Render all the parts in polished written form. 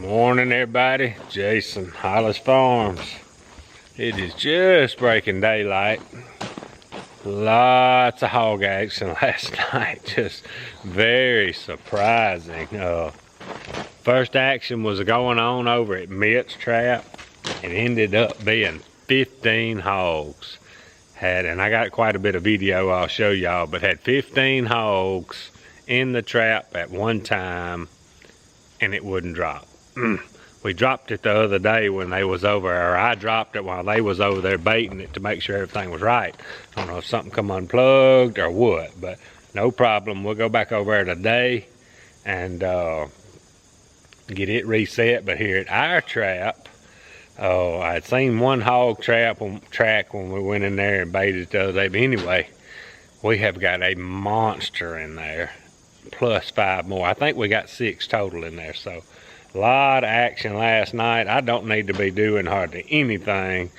Morning, everybody. Jason, Hollis Farms. It is just breaking daylight. Lots of hog action last night. Just very surprising. First action was going on over at Mitt's Trap. It ended up being 15 hogs. And I got quite a bit of video I'll show y'all, but had 15 hogs in the trap at one time, and it wouldn't drop. We dropped it the other day when they was over, or I dropped it while they was over there baiting it to make sure everything was right. I don't know if something come unplugged or what, but no problem. We'll go back over there today and get it reset. But here at our trap, I had seen one hog track when we went in there and baited it the other day. But anyway, we have got a monster in there, plus 5 more. I think we got 6 total in there. So a lot of action last night. I don't need to be doing hardly anything.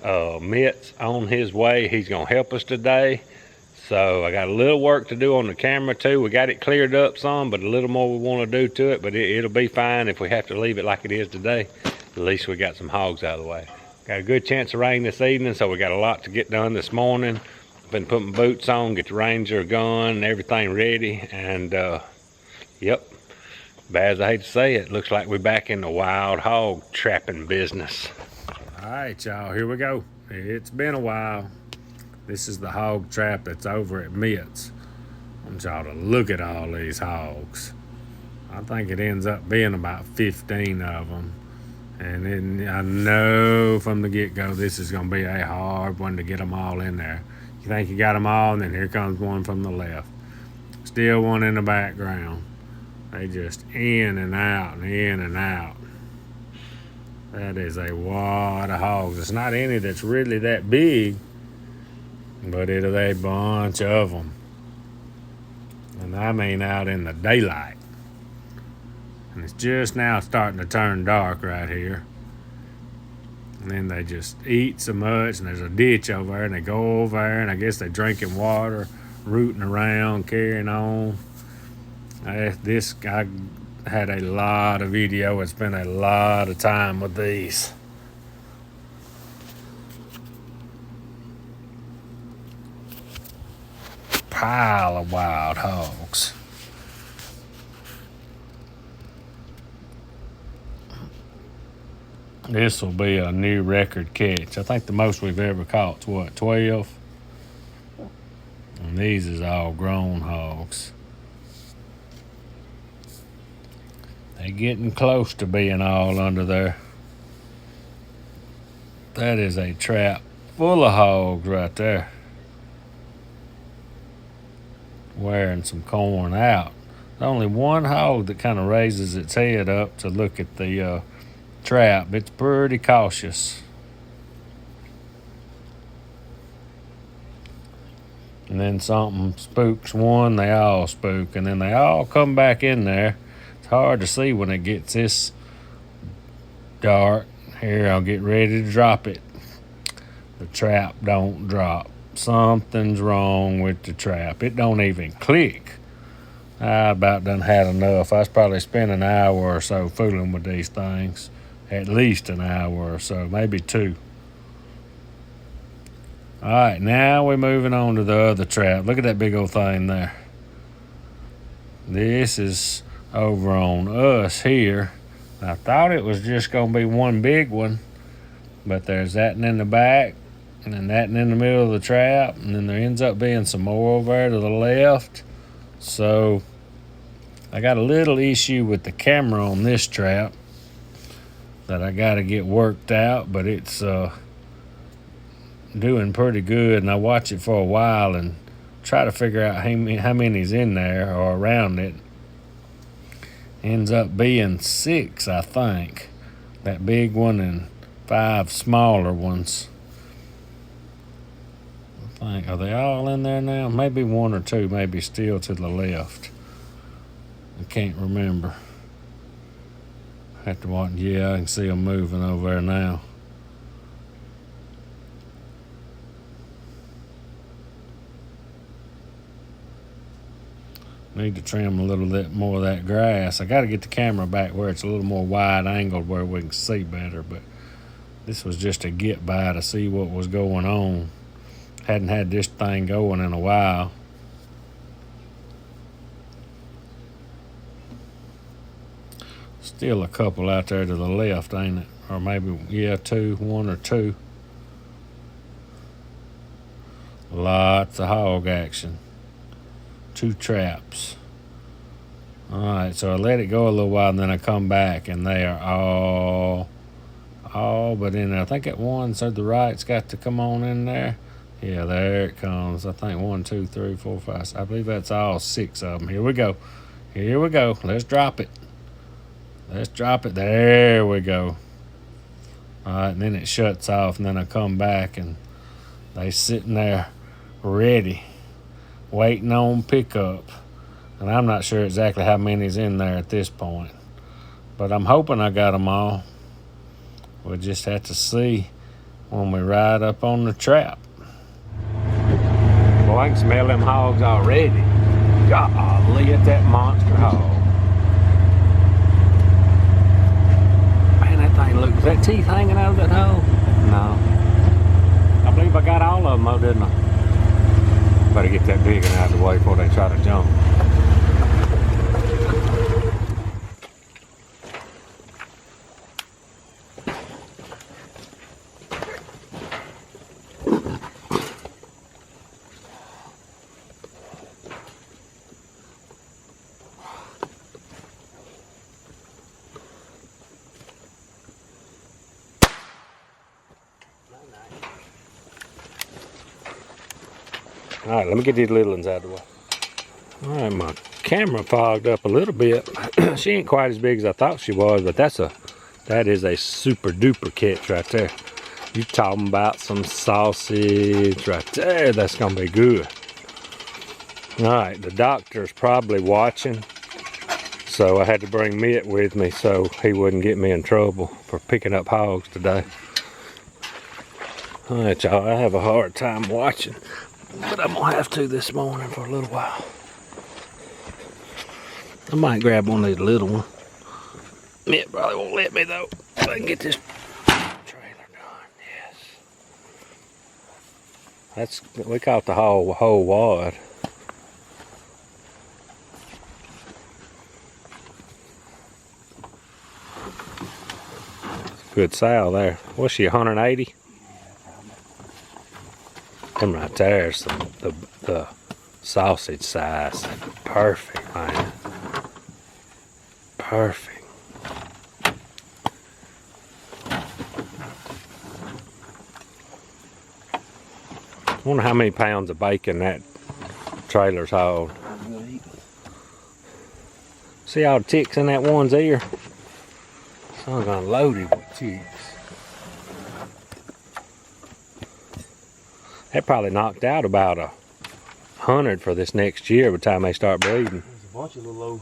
Mitt's on his way. He's gonna help us today. So I got a little work to do on the camera too. We got it cleared up some, but a little more we want to do to it. But it'll be fine if we have to leave it like it is today. At least we got some hogs out of the way. Got a good chance of rain this evening, so we got a lot to get done this morning. Been putting boots on, get the Ranger gun and everything ready. And yep, bad as I hate to say it, looks like we're back in the wild hog trapping business. All right, y'all, here we go. It's been a while. This is the hog trap that's over at Mitt's. I want y'all to look at all these hogs. I think it ends up being about 15 of them. And then I know from the get-go this is going to be a hard one to get them all in there. You think you got them all, and then here comes one from the left. Still one in the background. They just in and out and in and out. That is a wad of hogs. It's not any that's really that big, but it is a bunch of them. And I mean out in the daylight. And it's just now starting to turn dark right here. And then they just eat so much, and there's a ditch over there, and they go over there, and I guess they're drinking water, rooting around, carrying on. I had a lot of video and spent a lot of time with these. Pile of wild hogs. This will be a new record catch. I think the most we've ever caught is what, 12? And these is all grown hogs. They're getting close to being all under there. That is a trap full of hogs right there. Wearing some corn out. There's only one hog that kind of raises its head up to look at the trap. It's pretty cautious. And then something spooks one, they all spook, and then they all come back in there. It's hard to see when it gets this dark. Here, I'll get ready to drop it. The trap don't drop. Something's wrong with the trap. It don't even click. I about done had enough. I was probably spent an hour or so fooling with these things. At least an hour or so, maybe 2. All right, now we're moving on to the other trap. Look at that big old thing there. This is over on us here. I thought it was just going to be one big one, but there's that in the back, and then that in the middle of the trap, and then there ends up being some more over there to the left. So I got a little issue with the camera on this trap that I got to get worked out, but it's doing pretty good, and I watch it for a while and try to figure out how many's in there or around it. Ends up being 6, I think. That big one and 5 smaller ones. I think, are they all in there now? Maybe 1 or 2, maybe still to the left. I can't remember. Have to watch. Yeah, I can see them moving over there now. Need to trim a little bit more of that grass. I got to get the camera back where it's a little more wide angled where we can see better, but this was just a get by to see what was going on. Hadn't had this thing going in a while. Still a couple out there to the left, ain't it? Or maybe, yeah, one or two. Lots of hog action. 2 traps. Alright, so I let it go a little while and then I come back and they are all but in there. I think that one to the right's got to come on in there. Yeah, there it comes. I think 1, 2, 3, 4, 5. I believe that's all 6 of them. Here we go. Here we go. Let's drop it. Let's drop it. There we go. Alright, and then it shuts off and then I come back and they sitting there ready, waiting on pickup. And I'm not sure exactly how many's in there at this point, but I'm hoping I got them all. We'll just have to see when we ride up on the trap. Boy, I can smell them hogs already. Golly, at that monster hog. Man, that thing looks, is that teeth hanging out of that hole? No. I believe I got all of them though, didn't I? Better get that big one out of the way before they try to jump. All right, let me get these little ones out of the way. All right, my camera fogged up a little bit. She ain't quite as big as I thought she was, but that is a super duper catch right there. You talking about some sausage right there. That's gonna be good. All right, the doctor's probably watching, so I had to bring Mitt with me so he wouldn't get me in trouble for picking up hogs today. All right, y'all, I have a hard time watching, but I'm gonna have to this morning for a little while. I might grab one of these little ones. Mitt probably won't let me though. If I can get this trailer done, yes. We caught the whole wad. Good sow there. What's she, 180? Them right there's the sausage size. Perfect, man. Perfect. I wonder how many pounds of bacon that trailer's hold. See all the ticks in that one's ear? So I'm gonna load it with ticks. That probably knocked out about 100 for this next year by the time they start breeding. There's a bunch of little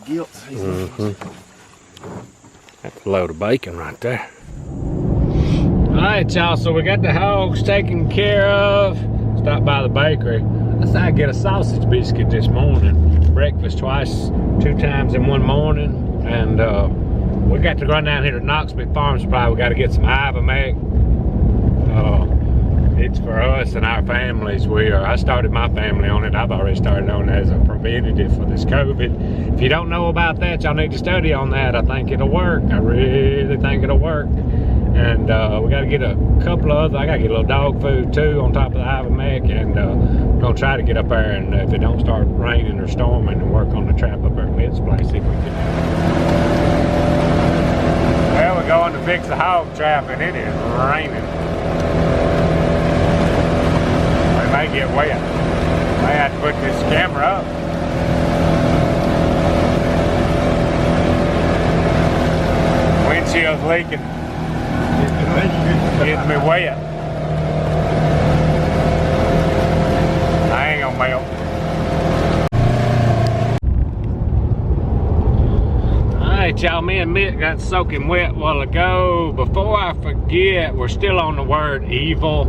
gilts. That's a load of bacon right there. Alright, y'all, so we got the hogs taken care of. Stopped by the bakery. I thought I'd get a sausage biscuit this morning. Breakfast 2 times in one morning. And we got to run down here to Knoxville Farm Supply. We got to get some Ivermectin. It's for us and our families. I started my family on it. I've already started on it as a preventative for this COVID. If you don't know about that, y'all need to study on that. I think it'll work. I really think it'll work. And we got to get a couple of other. I got to get a little dog food too on top of the Ivermectin. And we're going to try to get up there, and if it don't start raining or storming, and work on the trap up there at Mitt's place, see if we can. Well, we're going to fix the hog trap, and it is raining. We may get wet. May have to put this camera up. Windshield's leaking. Getting me wet. I ain't gonna melt. Alright, y'all, me and Mitt got soaking wet a while ago. Before I forget, we're still on the word evil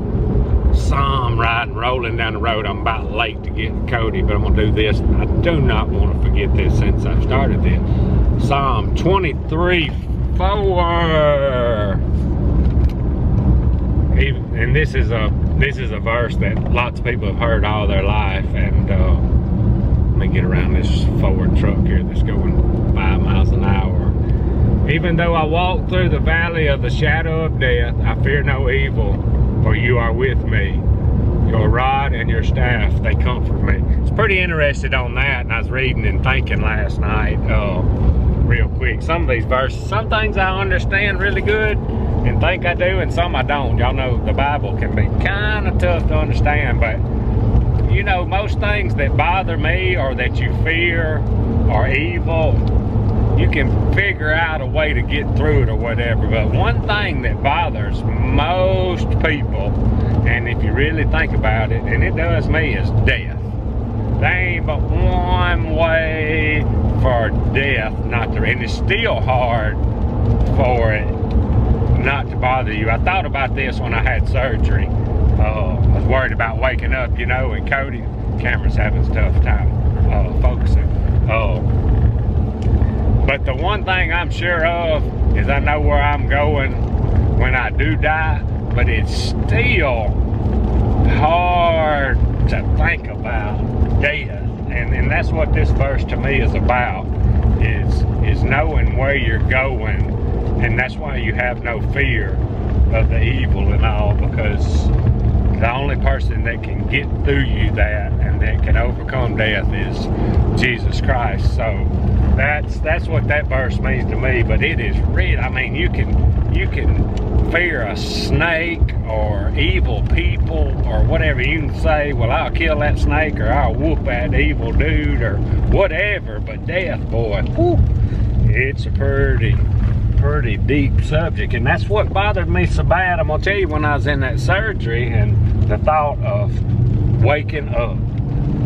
Psalm riding, rolling down the road. I'm about late to get Cody, but I'm gonna do this. I do not want to forget this since I've started this. Psalm 23:4. And this is a verse that lots of people have heard all their life. And let me get around this Ford truck here that's going 5 miles an hour. Even though I walk through the valley of the shadow of death, I fear no evil, for you are with me. Your rod and your staff, they comfort me. It's pretty interested on that, and I was reading and thinking last night, real quick. Some of these verses, some things I understand really good and think I do, and some I don't. Y'all know the Bible can be kind of tough to understand, but you know, most things that bother me or that you fear are evil, you can figure out a way to get through it or whatever. But one thing that bothers most people, and if you really think about it, and it does me, is death. There ain't but one way for death not to, and it's still hard for it not to bother you. I thought about this when I had surgery. I was worried about waking up, you know, and Cody, camera's having a tough time focusing. But the one thing I'm sure of is I know where I'm going when I do die, but it's still hard to think about death. And that's what this verse to me is about, is knowing where you're going. And that's why you have no fear of the evil and all, because the only person that can get through you that and that can overcome death is Jesus Christ. So that's what that verse means to me. But it is real. I mean, you can fear a snake or evil people or whatever. You can say, well, I'll kill that snake or I'll whoop that evil dude or whatever. But death, boy, whew, it's a pretty deep subject, and that's what bothered me so bad. I'm gonna tell you, when I was in that surgery and the thought of waking up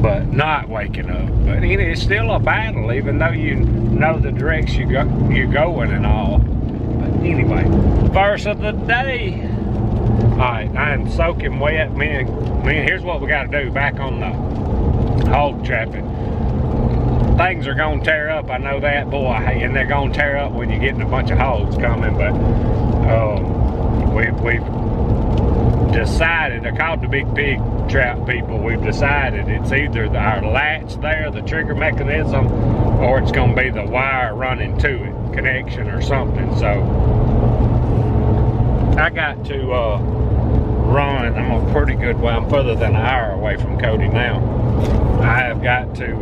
but not waking up, but it's still a battle, even though you know the direction you're going and all. But anyway, verse of the day. All right, I am soaking wet. Man, here's what we got to do back on the hog trapping. Things are gonna tear up, I know that, boy, and they're gonna tear up when you're getting a bunch of hogs coming. But we've decided, I called the big pig trap people, we've decided it's either our latch there, the trigger mechanism, or it's gonna be the wire running to it, connection or something. So I got to run. I'm a pretty good way. I'm further than an hour away from Cody now. I have got to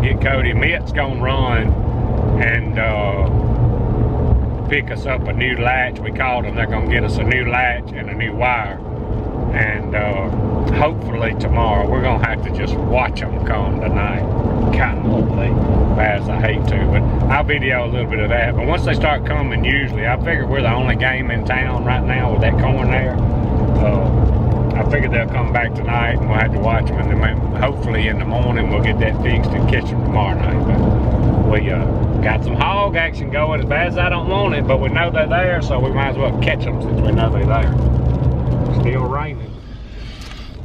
get Cody. Mitt's gonna run and pick us up a new latch. We called them. They're gonna get us a new latch and a new wire, and hopefully tomorrow. We're gonna have to just watch them come tonight, kind of lonely, as I hate to, but I'll video a little bit of that. But once they start coming, usually I figure we're the only game in town right now with that corn there. I figured they'll come back tonight and we'll have to watch them, and then hopefully in the morning we'll get that fixed and catch them tomorrow night. But we got some hog action going. As bad as I don't want it, but we know they're there, so we might as well catch them since we know they're there. Still raining.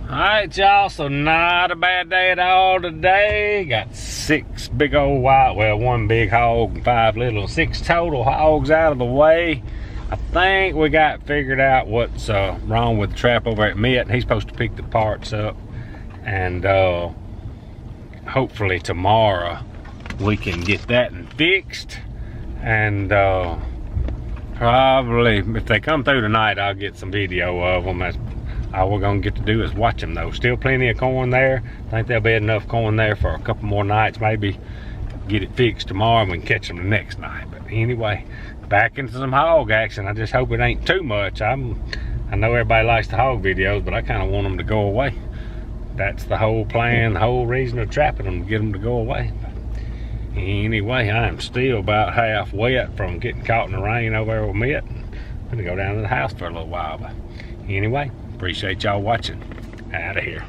All right, y'all, so not a bad day at all today. Got 6 big old white, well, 1 big hog and 5 little, 6 total hogs out of the way. I think we got figured out what's wrong with the trap over at Mitt. He's supposed to pick the parts up, and hopefully tomorrow we can get that fixed. And probably if they come through tonight, I'll get some video of them. That's all we're gonna get to do is watch them though. Still plenty of corn there. I think there'll be enough corn there for a couple more nights, maybe get it fixed tomorrow and we can catch them the next night. But anyway, back into some hog action. I just hope it ain't too much. I know everybody likes the hog videos, but I kind of want them to go away. That's the whole plan, the whole reason of trapping them, to get them to go away. But anyway, I am still about half wet from getting caught in the rain over there with Mitt. I'm gonna go down to the house for a little while. But anyway, appreciate y'all watching. Out of here.